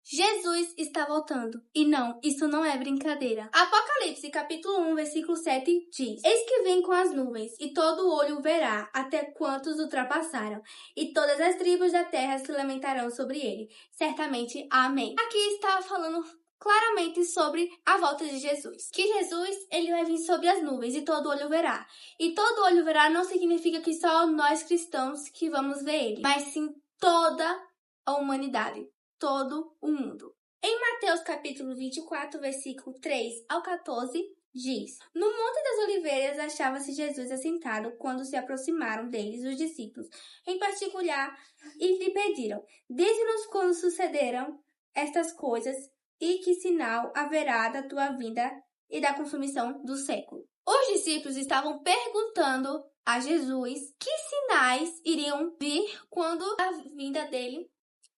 Jesus está voltando. E não, isso não é brincadeira. Apocalipse, capítulo 1, versículo 7 diz: Eis que vem com as nuvens, e todo olho verá, até quantos ultrapassaram, e todas as tribos da terra se lamentarão sobre ele. Certamente, amém. Aqui está falando claramente sobre a volta de Jesus. Que Jesus, ele vai vir sobre as nuvens e todo olho verá. E todo olho verá não significa que só nós cristãos que vamos ver ele, mas sim toda a humanidade. Todo o mundo. Em Mateus capítulo 24, versículo 3 ao 14, diz: No Monte das Oliveiras achava-se Jesus assentado quando se aproximaram deles os discípulos, em particular, e lhe pediram: Dize-nos quando sucederão estas coisas e que sinal haverá da tua vinda e da consumação do século. Os discípulos estavam perguntando a Jesus que sinais iriam vir quando a vinda dele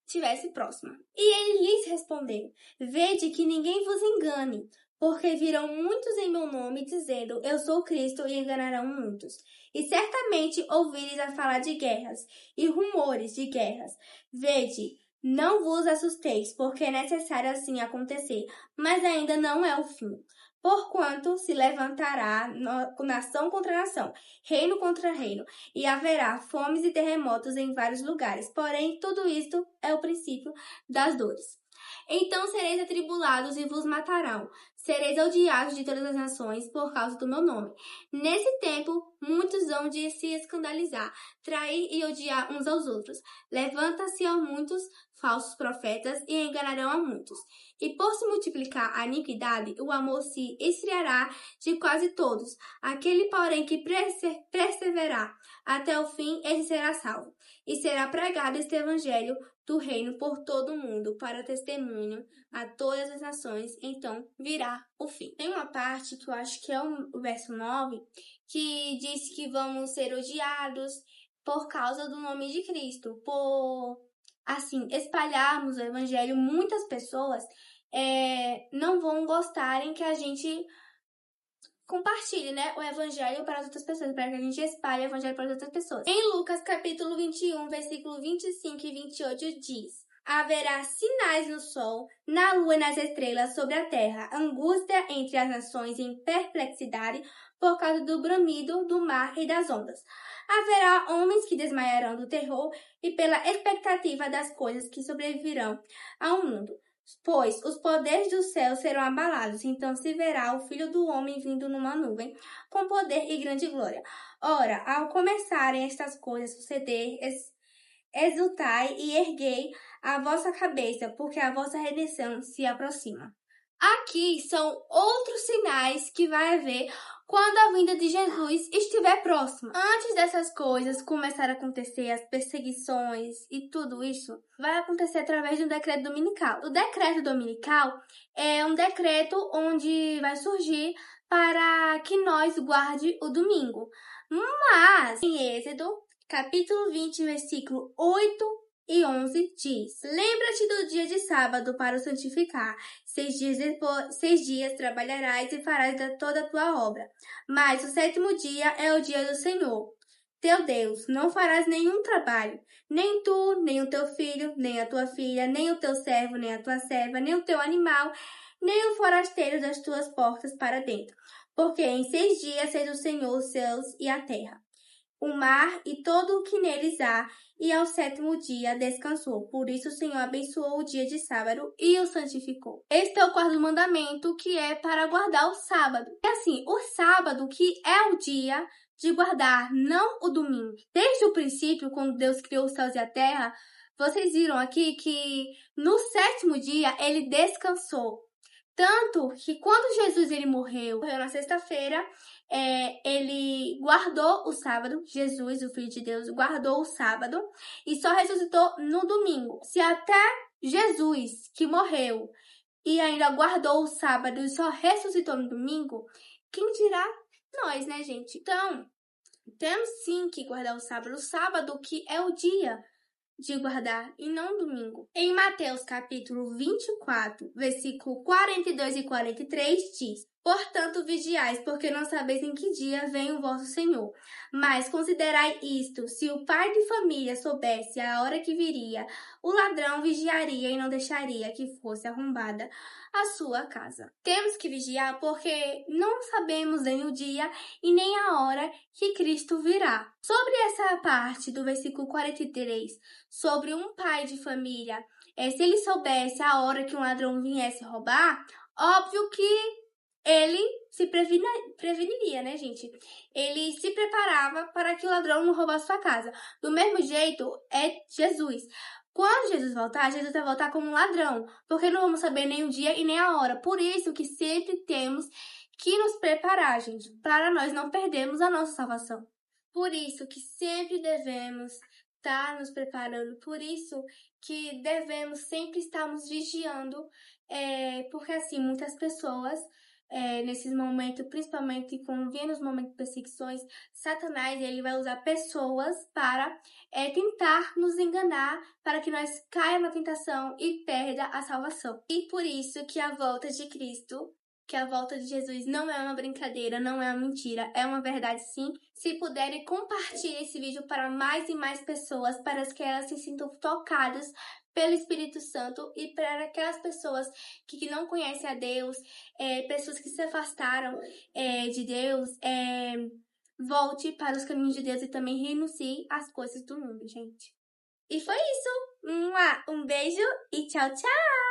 estivesse próxima. E ele lhes respondeu: Vede que ninguém vos engane, porque virão muitos em meu nome dizendo: Eu sou Cristo, e enganarão muitos. E certamente ouvireis a falar de guerras e rumores de guerras. Vede, não vos assusteis, porque é necessário assim acontecer, mas ainda não é o fim. Porquanto se levantará nação contra nação, reino contra reino, e haverá fomes e terremotos em vários lugares. Porém, tudo isto é o princípio das dores. Então sereis atribulados e vos matarão. Sereis odiados de todas as nações por causa do meu nome. Nesse tempo, muitos hão de se escandalizar, trair e odiar uns aos outros. Levanta-se a muitos falsos profetas e enganarão a muitos. E por se multiplicar a iniquidade, o amor se esfriará de quase todos. Aquele, porém, que perseverar até o fim, ele será salvo. E será pregado este evangelho do reino por todo o mundo, para testemunho a todas as nações, então virá o fim. Tem uma parte que eu acho que é o verso 9, que diz que vamos ser odiados por causa do nome de Cristo, por, assim, espalharmos o evangelho. Muitas pessoas não vão gostarem que a gente compartilhe, o evangelho para as outras pessoas, para que a gente espalhe o evangelho para as outras pessoas. Em Lucas, capítulo 21, versículo 25 e 28 diz: Haverá sinais no sol, na lua e nas estrelas sobre a terra, angústia entre as nações em perplexidade por causa do bramido do mar e das ondas. Haverá homens que desmaiarão do terror e pela expectativa das coisas que sobrevirão ao mundo. Pois os poderes do céu serão abalados, então se verá o Filho do Homem vindo numa nuvem, com poder e grande glória. Ora, ao começarem estas coisas a suceder, exultai e erguei a vossa cabeça, porque a vossa redenção se aproxima. Aqui são outros sinais que vai haver quando a vinda de Jesus estiver próxima. Antes dessas coisas começar a acontecer, as perseguições e tudo isso, vai acontecer através de um decreto dominical. O decreto dominical é um decreto onde vai surgir para que nós guarde o domingo. Mas, em Êxodo, capítulo 20, versículo 8 e 11 diz: Lembra-te do dia de sábado para o santificar. 6 dias trabalharás e farás toda a tua obra. Mas o 7º dia é o dia do Senhor, teu Deus. Não farás nenhum trabalho, nem tu, nem o teu filho, nem a tua filha, nem o teu servo, nem a tua serva, nem o teu animal, nem o forasteiro das tuas portas para dentro. Porque em 6 dias fez o Senhor os céus e a terra, o mar e todo o que neles há, e ao 7º dia descansou. Por isso o Senhor abençoou o dia de sábado e o santificou. Este é o 4º mandamento, que é para guardar o sábado. É assim, o sábado que é o dia de guardar, não o domingo. Desde o princípio, quando Deus criou os céus e a terra, vocês viram aqui que no 7º dia ele descansou. Tanto que quando Jesus ele morreu na sexta-feira, ele guardou o sábado. Jesus, o Filho de Deus, guardou o sábado e só ressuscitou no domingo. Se até Jesus, que morreu e ainda guardou o sábado e só ressuscitou no domingo, quem dirá nós, né, gente? Então, temos sim que guardar o sábado que é o dia de guardar e não domingo. Em Mateus capítulo 24, versículo 42 e 43 diz: Portanto, vigiais, porque não sabeis em que dia vem o vosso Senhor. Mas considerai isto: se o pai de família soubesse a hora que viria, o ladrão vigiaria e não deixaria que fosse arrombada a sua casa. Temos que vigiar porque não sabemos nem o dia e nem a hora que Cristo virá. Sobre essa parte do versículo 43, sobre um pai de família, se ele soubesse a hora que um ladrão viesse roubar, óbvio que ele se preveniria, né, gente? Ele se preparava para que o ladrão não roubasse sua casa. Do mesmo jeito, é Jesus. Quando Jesus vai voltar como um ladrão, porque não vamos saber nem o dia e nem a hora. Por isso que sempre temos que nos preparar, gente, para nós não perdermos a nossa salvação. Por isso que sempre devemos estar nos preparando. Por isso que devemos sempre estarmos vigiando, porque assim, muitas pessoas nesses momentos, principalmente quando vem nos momentos de perseguições, Satanás ele vai usar pessoas para tentar nos enganar, para que nós caia na tentação e perda a salvação. E por isso que a volta de Cristo, que a volta de Jesus não é uma brincadeira, não é uma mentira, é uma verdade sim. Se puderem, compartilhe esse vídeo para mais e mais pessoas, para que elas se sintam tocadas pelo Espírito Santo e para aquelas pessoas que não conhecem a Deus, pessoas que se afastaram de Deus, volte para os caminhos de Deus e também renuncie às coisas do mundo, gente. E foi isso. Um beijo e tchau, tchau!